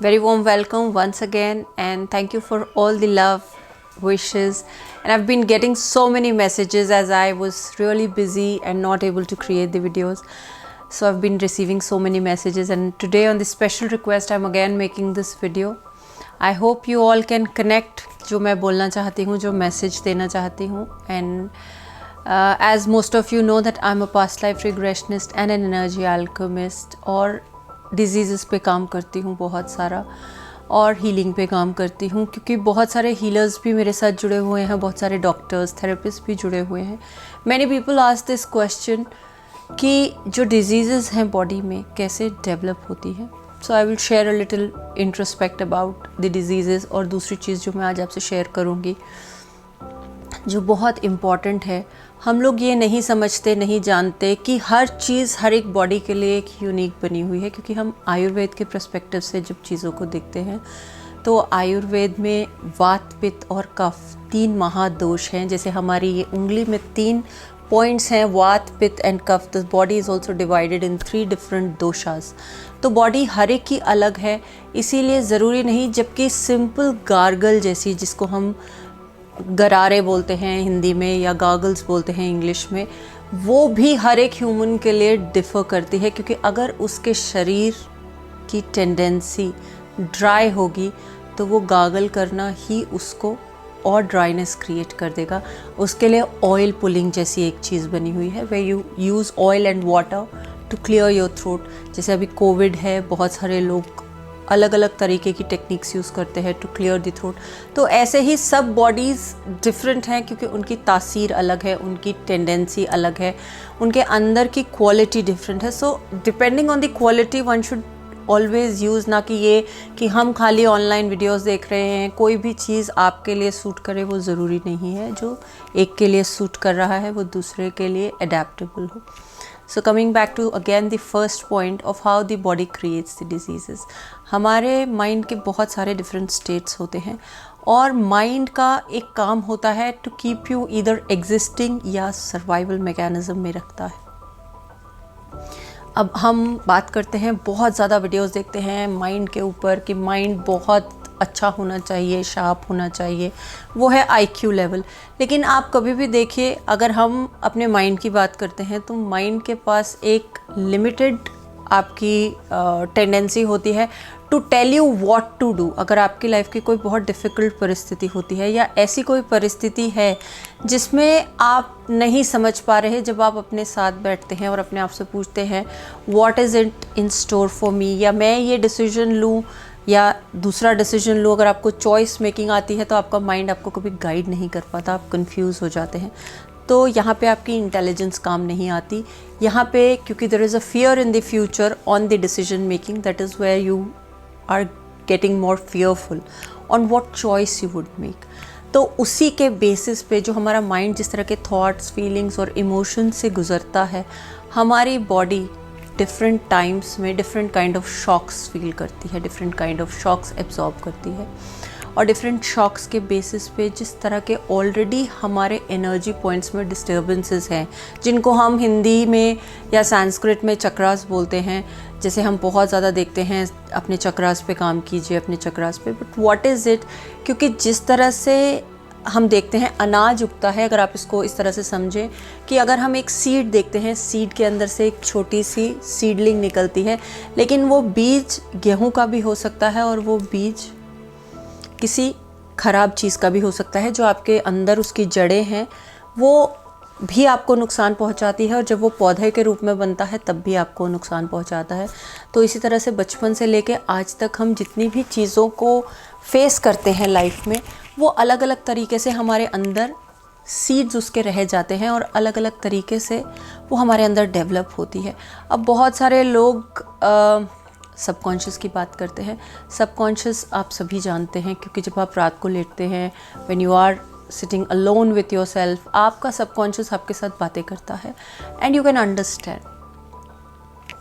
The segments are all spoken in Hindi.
Very warm welcome once again, and thank you for all the love, wishes. And I've been getting so many messages as I was really busy and not able to create the videos. So I've been receiving so many messages, and today on this special request I'm again making this video. I hope you all can connect जो मैं बोलना चाहती हूँ, जो मैसेज देना चाहती हूँ. And as most of you know that I'm a past life regressionist and an energy alchemist, और डिजीज़ पे काम करती हूँ बहुत सारा, और हीलिंग पे काम करती हूँ क्योंकि बहुत सारे हीलर्स भी मेरे साथ जुड़े हुए हैं, बहुत सारे डॉक्टर्स, थेरेपिस्ट भी जुड़े हुए हैं. Many people ask this question कि जो डिजीज़ हैं बॉडी में कैसे डेवलप होती हैं. So I will share a little introspect about the disease. और दूसरी चीज़ जो मैं आज आपसे शेयर करूँगी जो बहुत इम्पॉर्टेंट है, हम लोग ये नहीं समझते, नहीं जानते कि हर चीज़ हर एक बॉडी के लिए एक यूनिक बनी हुई है. क्योंकि हम आयुर्वेद के पर्सपेक्टिव से जब चीज़ों को देखते हैं तो आयुर्वेद में वात, पित्त और कफ 3 महादोष हैं. जैसे हमारी ये उंगली में 3 पॉइंट्स हैं, vata, pitta and kapha. The body is also divided in 3 different doshas. तो बॉडी हर एक की अलग है, इसीलिए ज़रूरी नहीं. जबकि सिंपल गार्गल जैसी, जिसको हम गरारे बोलते हैं हिंदी में या गागल्स बोलते हैं इंग्लिश में, वो भी हर एक ह्यूमन के लिए डिफ़र करती है. क्योंकि अगर उसके शरीर की टेंडेंसी ड्राई होगी तो वो गागल करना ही उसको और ड्राइनेस क्रिएट कर देगा. उसके लिए ऑयल पुलिंग जैसी एक चीज़ बनी हुई है, way you use oil and water to clear your throat. जैसे अभी कोविड है, बहुत सारे लोग अलग अलग तरीके की टेक्निक्स यूज़ करते हैं टू क्लियर द थ्रोट. तो ऐसे ही सब बॉडीज़ डिफरेंट हैं क्योंकि उनकी तासीर अलग है, उनकी टेंडेंसी अलग है, उनके अंदर की क्वालिटी डिफरेंट है. So depending on the quality one should always use. ना कि ये कि हम खाली ऑनलाइन वीडियोस देख रहे हैं, कोई भी चीज़ आपके लिए सूट करे वो ज़रूरी नहीं है. जो एक के लिए सूट कर रहा है वो दूसरे के लिए अडेप्टेबल हो. So coming back to again the first point of how the body creates the diseases. हमारे माइंड के बहुत सारे डिफरेंट स्टेट्स होते हैं और माइंड का एक काम होता है to keep you either existing या सर्वाइवल मैकेनिज्म में रखता है. अब हम बात करते हैं, बहुत ज़्यादा वीडियोस देखते हैं माइंड के ऊपर कि माइंड बहुत अच्छा होना चाहिए, शार्प होना चाहिए, वो है आईक्यू लेवल. लेकिन आप कभी भी देखिए, अगर हम अपने माइंड की बात करते हैं तो माइंड के पास एक लिमिटेड आपकी टेंडेंसी होती है to tell you what to do. अगर आपकी लाइफ की कोई बहुत डिफ़िकल्ट परिस्थिति होती है या ऐसी कोई परिस्थिति है जिसमें आप नहीं समझ पा रहे, जब आप अपने साथ बैठते हैं और अपने आप से पूछते हैं what is it in store for me, या मैं ये डिसीजन लूँ या दूसरा डिसीजन लो. अगर आपको चॉइस मेकिंग आती है तो आपका माइंड आपको कभी गाइड नहीं कर पाता, आप कंफ्यूज हो जाते हैं. तो यहाँ पे आपकी इंटेलिजेंस काम नहीं आती. यहाँ पे क्योंकि there is a fear in the future on the decision making, that is where you are getting more fearful on what choice you would make. तो उसी के बेसिस पे जो हमारा माइंड जिस तरह के थॉट्स, फीलिंग्स और इमोशंस से गुजरता है, हमारी बॉडी डिफरेंट टाइम्स में different kind of shocks feel करती है, different kind of shocks absorb करती है. और डिफरेंट शॉक्स के बेसिस पे जिस तरह के ऑलरेडी हमारे एनर्जी पॉइंट्स में डिस्टर्बेंसेस हैं, जिनको हम हिंदी में या संस्कृत में चक्रास बोलते हैं, जैसे हम बहुत ज़्यादा देखते हैं अपने चक्रास पे काम कीजिए, अपने चक्रास पे. But what is it? क्योंकि जिस तरह से हम देखते हैं अनाज उगता है, अगर आप इसको इस तरह से समझें कि अगर हम एक सीड देखते हैं, सीड के अंदर से एक छोटी सी सीडलिंग निकलती है, लेकिन वो बीज गेहूं का भी हो सकता है और वो बीज किसी ख़राब चीज़ का भी हो सकता है. जो आपके अंदर उसकी जड़ें हैं वो भी आपको नुकसान पहुंचाती है, और जब वो पौधे के रूप में बनता है तब भी आपको नुकसान पहुंचाता है. तो इसी तरह से बचपन से लेके आज तक हम जितनी भी चीज़ों को फेस करते हैं लाइफ में, वो अलग अलग तरीके से हमारे अंदर सीड्स उसके रह जाते हैं और अलग अलग तरीके से वो हमारे अंदर डेवलप होती है. अब बहुत सारे लोग सबकॉन्शियस की बात करते हैं. सबकॉन्शियस आप सभी जानते हैं क्योंकि जब आप रात को लेटते हैं, when you are sitting alone with your self, आपका सबकॉन्शियस आपके साथ बातें करता है एंड यू कैन अंडरस्टैंड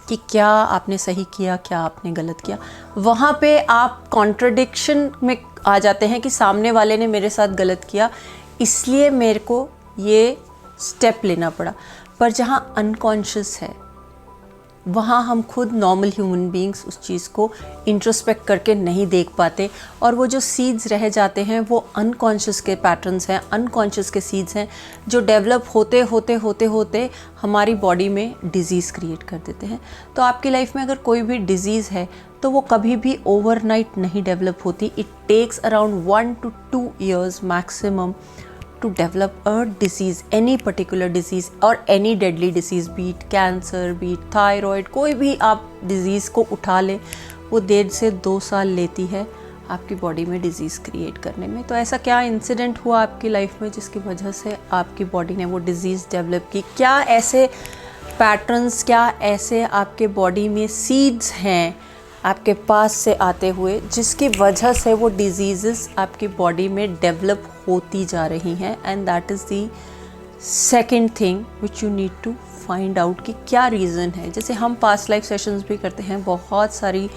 कि क्या आपने सही किया, क्या आपने गलत किया. वहाँ पे आप कॉन्ट्रडिक्शन में आ जाते हैं कि सामने वाले ने मेरे साथ गलत किया, इसलिए मेरे को ये स्टेप लेना पड़ा. पर जहाँ अनकॉन्शियस है वहाँ हम खुद नॉर्मल ह्यूमन बीइंग्स उस चीज़ को इंट्रोस्पेक्ट करके नहीं देख पाते, और वो जो सीड्स रह जाते हैं वो अनकॉन्शियस के पैटर्न्स हैं, अनकॉन्शियस के सीड्स हैं जो डेवलप होते होते होते होते हमारी बॉडी में डिज़ीज़ क्रिएट कर देते हैं। तो आपकी लाइफ में अगर कोई भी डिज़ीज़ है तो वो कभी भी ओवरनाइट नहीं डेवलप होती। It takes around 1 to 2 years maximum to develop a disease, any particular disease or any deadly disease, be it cancer, be it thyroid, कोई भी आप डिज़ीज़ को उठा लें, वो 1.5 से 2 साल लेती है आपकी बॉडी में डिज़ीज़ क्रिएट करने में। तो ऐसा क्या इंसिडेंट हुआ आपकी लाइफ में जिसकी वजह से आपकी बॉडी ने वो डिज़ीज़ डेवलप की? क्या ऐसे पैटर्न्स, क्या ऐसे आपके बॉडी में सीड्स हैं आपके पास से आते हुए जिसकी वजह से वो डिजीज़ेस आपकी बॉडी में डेवलप होती जा रही हैं? And that is the second thing which you need to find out कि क्या रीज़न है। जैसे हम पास्ट लाइफ सेशंस भी करते हैं, बहुत सारी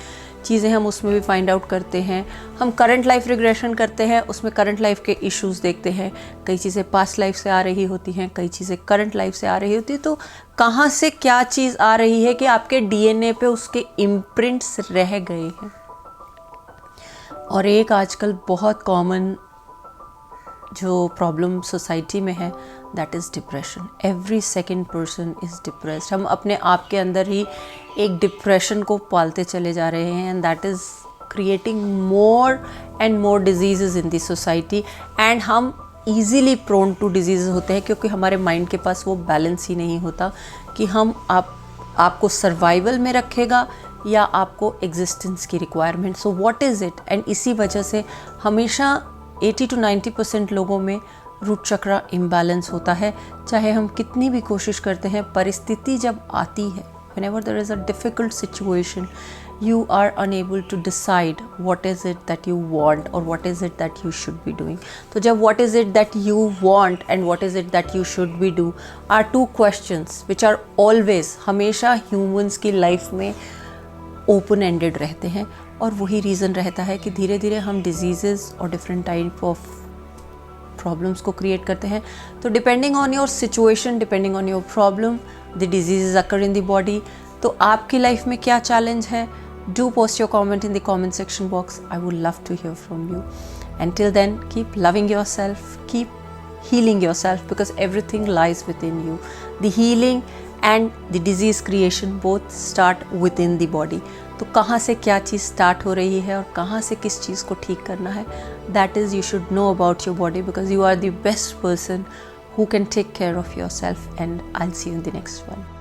चीज़ें हम उसमें भी फाइंड आउट करते हैं। हम करंट लाइफ रिग्रेशन करते हैं, उसमें करंट लाइफ के इश्यूज़ देखते हैं। कई चीज़ें पास्ट लाइफ से आ रही होती हैं, कई चीज़ें करंट लाइफ से आ रही होती है। तो कहाँ से क्या चीज़ आ रही है कि आपके डीएनए पे उसके इम्प्रिंट्स रह गए हैं। और एक आजकल बहुत कॉमन जो प्रॉब्लम सोसाइटी में है that is depression. Every second person is depressed. हम अपने आप के अंदर ही एक डिप्रेशन को पालते चले जा रहे हैं, and that is creating more and more disease in the society. And हम ईज़िली प्रोन टू डिजीज़ होते हैं क्योंकि हमारे माइंड के पास वो बैलेंस ही नहीं होता कि हम आपको सर्वाइवल में रखेगा या आपको एग्जिस्टेंस की requirement. So what is it? And इसी वजह से हमेशा 80 to 90% लोगों में रूट चक्रा इम्बैलेंस होता है। चाहे हम कितनी भी कोशिश करते हैं, परिस्थिति जब आती है, whenever there is a difficult situation, you are unable to decide what is it that you want or what is it that you should be doing. तो जब what is it that you want and what is it that you should be do are two questions which are always, हमेशा humans की life में ओपन एंडेड रहते हैं। और वही रीज़न रहता है कि धीरे धीरे हम डिजीज़ेस और डिफरेंट टाइप ऑफ प्रॉब्लम्स को क्रिएट करते हैं। तो depending on your situation, depending on your problem, the diseases occur in the body. तो आपकी लाइफ में क्या चैलेंज है? Do post your comment in the comment section box. I would love to hear from you. And till then keep loving your self, keep healing yourself because everything lies within you. The healing and the disease creation both start within the body. तो कहाँ से क्या चीज़ स्टार्ट हो रही है और कहाँ से किस चीज़ को ठीक करना है, that is you should know about your body because you are the best person who can take care of yourself, and I'll see you in the next one.